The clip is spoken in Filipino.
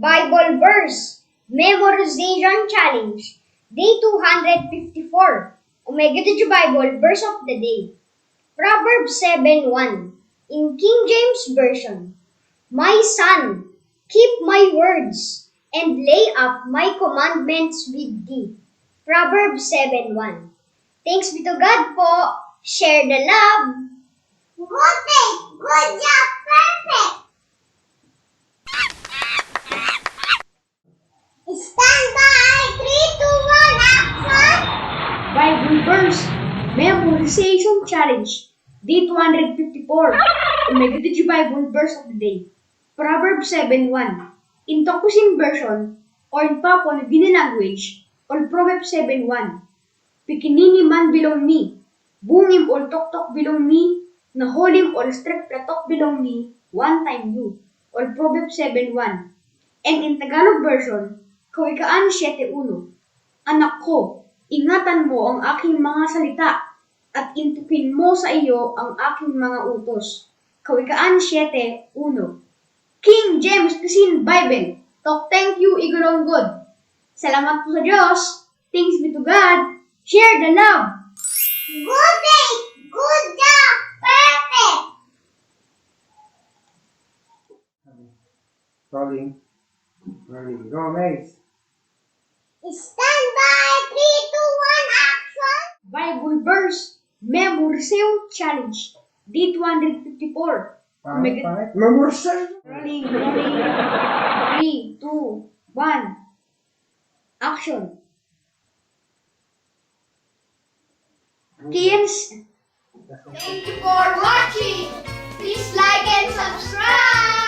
Bible verse, Memorization Challenge, Day 254. Omega Digi Bible verse of the day. Proverbs 7:1 in King James Version. My son, keep my words and lay up my commandments with thee. Proverbs 7:1. Thanks be to God po. Share the love. Good job, perfect. Stand by, 3, 2, 1, action! Bible verse, Memorization Challenge, Day 254, Omega Digi Bible verse of the day. Proverbs 7:1, in tokpisin version, or in Papua New Guinea language, or Proverbs 7:1. Pikinini man belong me, bungim ol tok belong me, naholim ol strep platok belong me, one time you, or Proverbs 7:1. And in Tagalog version, Kawikaan 7:1. Anak ko, ingatan mo ang aking mga salita, at intukin mo sa iyo ang aking mga utos. Kawikaan 7:1. King James Pisin Bible. Talk thank you, Igorong God. Salamat po sa Diyos. Thanks be to God. Share the love. Good day. Good job. Perfect. Rolling. Go, Mace. Stand by. 3, 2, 1, action. Bible verse, Memorization Challenge, Day 254. Memorization. Rolling. 3, 2, 1, action. Kids, thank you for watching. Please like and subscribe.